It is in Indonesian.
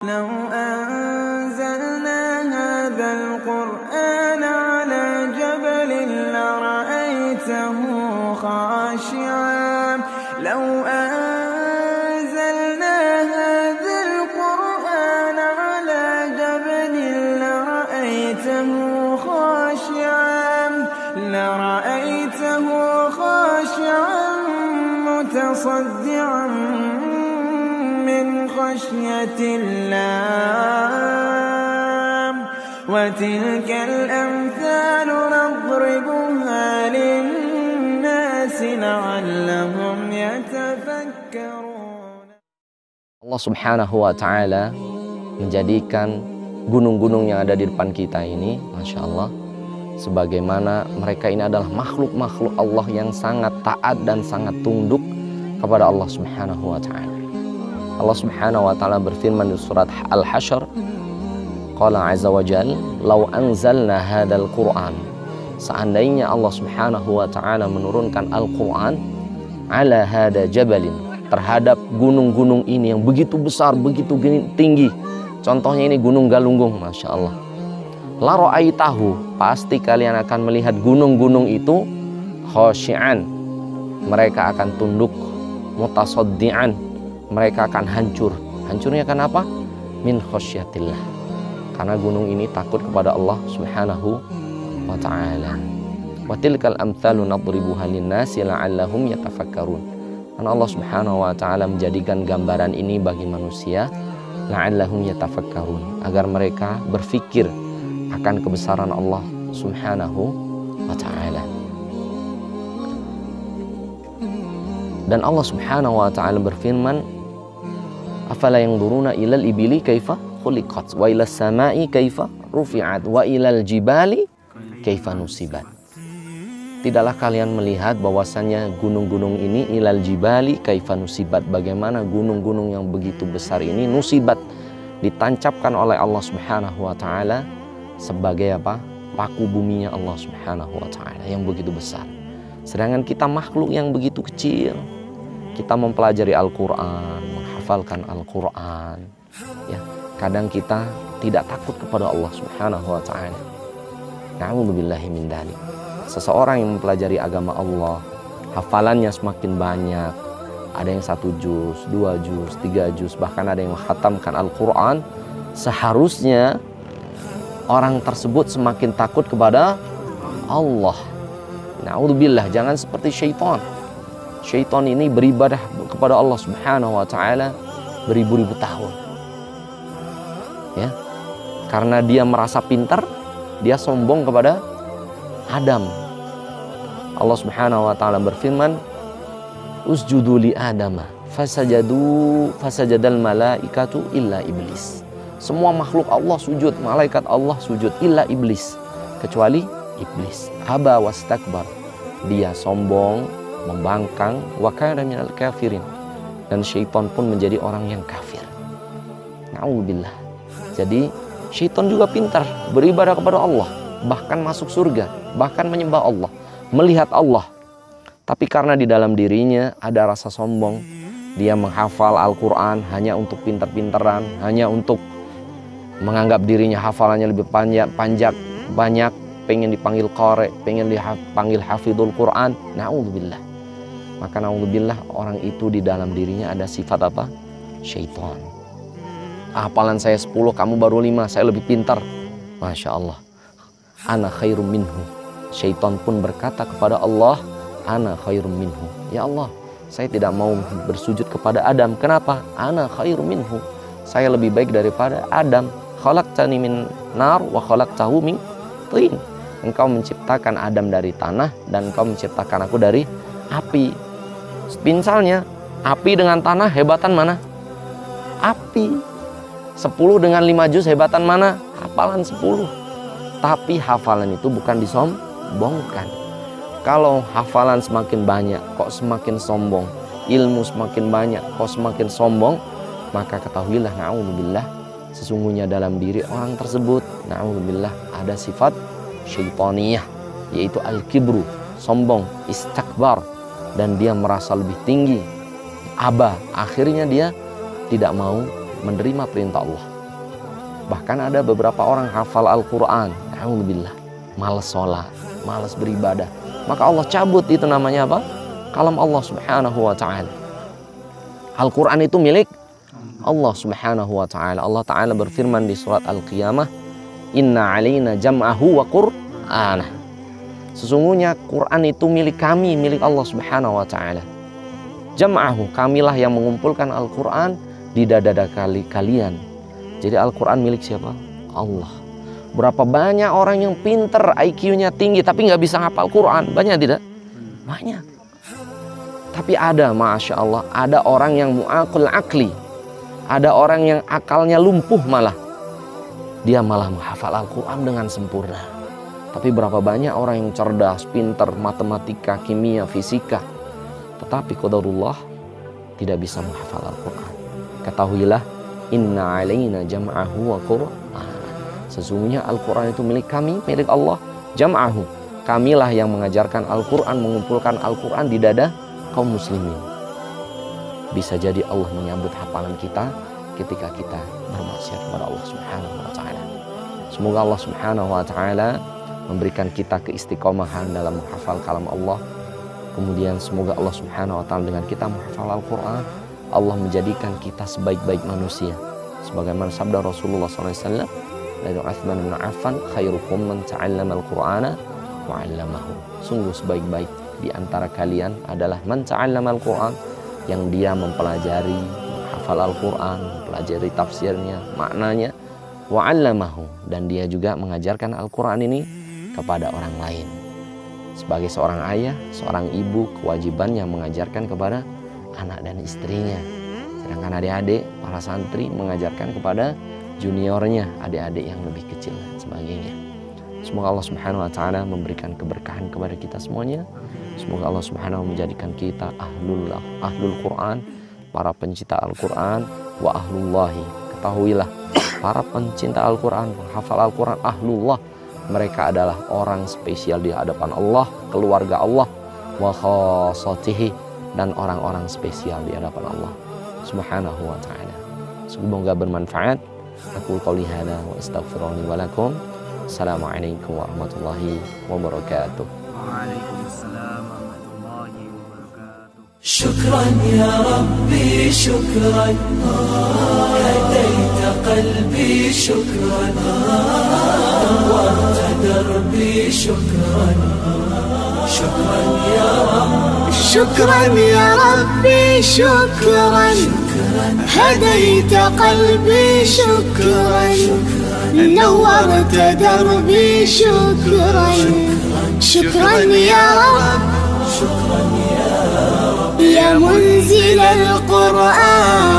لو أنزلنا هذا القرآن على جبل لرأيته خاشعا لو أنزلنا هذا القرآن على جبل لرأيته خاشعا متصدعا من خشية الله وتلك الأمثال نضربها للناس لعلهم يتفكرون. Allah Subhanahu wa Ta'ala menjadikan gunung-gunung yang ada di depan kita ini, Masya Allah, sebagaimana mereka ini adalah makhluk-makhluk Allah yang sangat taat dan sangat tunduk kepada Allah Subhanahu wa Ta'ala. Allah Subhanahu wa Ta'ala berfirman di surat Al-Hasyr, Qala azza wa jal, Lau anzalna hadal Qur'an, seandainya Allah Subhanahu wa Ta'ala menurunkan Al-Quran ala hada jabalin, terhadap gunung-gunung ini yang begitu besar, begitu tinggi. Contohnya ini Gunung Galunggung, Masya Allah. La ra'aitahu, pasti kalian akan melihat gunung-gunung itu khasyi'an, mereka akan tunduk, mutasaddi'an, mereka akan hancur. Hancurnya kenapa? Min khasyatillah, karena gunung ini takut kepada Allah Subhanahu wa Ta'ala. Wa tilkal amthalu nadribuha linnasi la'allahum yatafakkarun. Karena Allah Subhanahu wa Ta'ala menjadikan gambaran ini bagi manusia la'allahum yatafakkarun, agar mereka berfikir akan kebesaran Allah Subhanahu wa Ta'ala. Dan Allah Subhanahu wa Ta'ala berfirman, afala yanzuruna ilal ibili kaifa khuliqat wa ilas samai kaifa rufi'at wa ilal jibali kaifa nusibat. Tidaklah kalian melihat bahwasannya gunung-gunung ini ilal jibali kaifa nusibat, bagaimana gunung-gunung yang begitu besar ini nusibat, ditancapkan oleh Allah Subhanahu wa Ta'ala sebagai apa? Paku buminya Allah Subhanahu wa Ta'ala yang begitu besar. Sedangkan kita makhluk yang begitu kecil, kita mempelajari Al-Quran, menghafalkan Al-Quran, ya, kadang kita tidak takut kepada Allah Subhanahu wa Ta'ala. Na'udzubillahi min dzalik. Seseorang yang mempelajari agama Allah, hafalannya semakin banyak, ada yang 1 juz, 2 juz, 3 juz, bahkan ada yang menghatamkan Al-Quran, seharusnya orang tersebut semakin takut kepada Allah. Na'udzubillah, jangan seperti syaitan. Syaitan ini beribadah kepada Allah Subhanahu wa Ta'ala beribu-ribu tahun, ya, karena dia merasa pintar, dia sombong kepada Adam. Allah Subhanahu wa Ta'ala berfirman, usjudu li adama fasajadal malaikatu illa iblis. Semua makhluk Allah sujud, malaikat Allah sujud, illa iblis, kecuali iblis. Aba wastakbar, dia sombong, membangkang, wa kana minal kafirin, dan syaitan pun menjadi orang yang kafir. Na'udzubillah. Jadi syaitan juga pintar beribadah kepada Allah, bahkan masuk surga, bahkan menyembah Allah, melihat Allah. Tapi karena di dalam dirinya ada rasa sombong, dia menghafal Al-Quran hanya untuk pintar-pintaran, hanya untuk menganggap dirinya hafalannya lebih banyak, pengen dipanggil qari, pengen dipanggil hafidhul Quran. Na'udzubillah. Maka na'udzubillah, orang itu di dalam dirinya ada sifat apa? Syaitan. Hafalan saya 10, kamu baru 5, saya lebih pintar. Masya Allah. Ana khairum minhu. Syaitan pun berkata kepada Allah, ana khairum minhu. Ya Allah, saya tidak mau bersujud kepada Adam. Kenapa? Ana khairum minhu. Saya lebih baik daripada Adam. Khalaqtani min nar wa khalaqtahu min tin. Engkau menciptakan Adam dari tanah dan engkau menciptakan aku dari api. Misalnya, api dengan tanah hebatan mana? Api. 10 dengan 5 juz hebatan mana? Hafalan 10. Tapi hafalan itu bukan disombongkan. Kalau hafalan semakin banyak kok semakin sombong, ilmu semakin banyak kok semakin sombong, maka ketahuilah, na'udzubillah, sesungguhnya dalam diri orang tersebut, na'udzubillah, ada sifat syaitaniyah, yaitu al-kibru, sombong, istakbar, dan dia merasa lebih tinggi. Aba, akhirnya dia tidak mau menerima perintah Allah. Bahkan ada beberapa orang hafal Al-Quran, alhamdulillah, malas sholat, malas beribadah. Maka Allah cabut itu namanya apa? Kalam Allah subhanahu wa ta'ala. Al-Quran itu milik Allah subhanahu wa ta'ala. Allah ta'ala berfirman di surat Al-Qiyamah, Inna alaina jam'ahu wa qur'anah. Sesungguhnya Quran itu milik kami, milik Allah subhanahu wa ta'ala. Jam'ahu, kamilah yang mengumpulkan Al-Quran di dada kalian. Jadi Al-Quran milik siapa? Allah. Berapa banyak orang yang pinter, IQ-nya tinggi, tapi nggak bisa ngapal Quran? Banyak tidak? Banyak. Tapi ada, Masya Allah, ada orang yang mu'aqul akli. Ada orang yang akalnya lumpuh malah. Dia malah menghafal Al-Quran dengan sempurna. Tapi berapa banyak orang yang cerdas, pinter, matematika, kimia, fisika. Tetapi qadarullah tidak bisa menghafal Al-Quran. Ketahuilah, inna alaina jam'ahu wa qur'an. Sesungguhnya Al-Quran itu milik kami, milik Allah. Jam'ahu, kamilah yang mengajarkan Al-Quran, mengumpulkan Al-Quran di dada kaum muslimin. Bisa jadi Allah menyambut hafalan kita ketika kita bermaksiat kepada Allah subhanahu wa ta'ala. Semoga Allah subhanahu wa ta'ala memberikan kita keistiqomahan dalam menghafal kalam Allah. Kemudian semoga Allah subhanahu wa ta'ala dengan kita menghafal Al-Quran, Allah menjadikan kita sebaik-baik manusia. Sebagaimana sabda Rasulullah SAW dari Utsman bin Affan, khairukum man ta'allama al-Qur'ana wa 'allamahu. Sungguh sebaik-baik di antara kalian adalah man ta'allama al-Qur'an, yang dia mempelajari, menghafal Al-Quran, mempelajari tafsirnya, maknanya, wa 'allamahu, dan dia juga mengajarkan Al-Quran ini kepada orang lain. Sebagai seorang ayah, seorang ibu, kewajibannya mengajarkan kepada anak dan istrinya. Sedangkan adik-adik, para santri mengajarkan kepada juniornya, adik-adik yang lebih kecil dan sebagainya. Semoga Allah subhanahu wa ta'ala memberikan keberkahan kepada kita semuanya. Semoga Allah subhanahu wa menjadikan kita ahlul Quran, para pencinta Al-Quran, wa ahlullahi. Ketahuilah, para pencinta Al-Quran, penghafal Al-Quran, ahlullah. Mereka adalah orang spesial di hadapan Allah, keluarga Allah, wa khassatihi, dan orang-orang spesial di hadapan Allah subhanahu wa ta'ala. Semoga bermanfaat. Aku qouli hada wa astaghfirullahi wa lakum. Assalamualaikum warahmatullahi wabarakatuh. Waalaikumsalam warahmatullahi wabarakatuh. Syukran ya Rabbi, syukran, hadaita qalbi, syukran, nawwarta darbi, syukran. Syukran ya Rabbi, شكرا يا ربي شكرا هديت قلبي شكرا نورت دربي شكرا شكرا يا رب شكرا يا رب يا منزل القرآن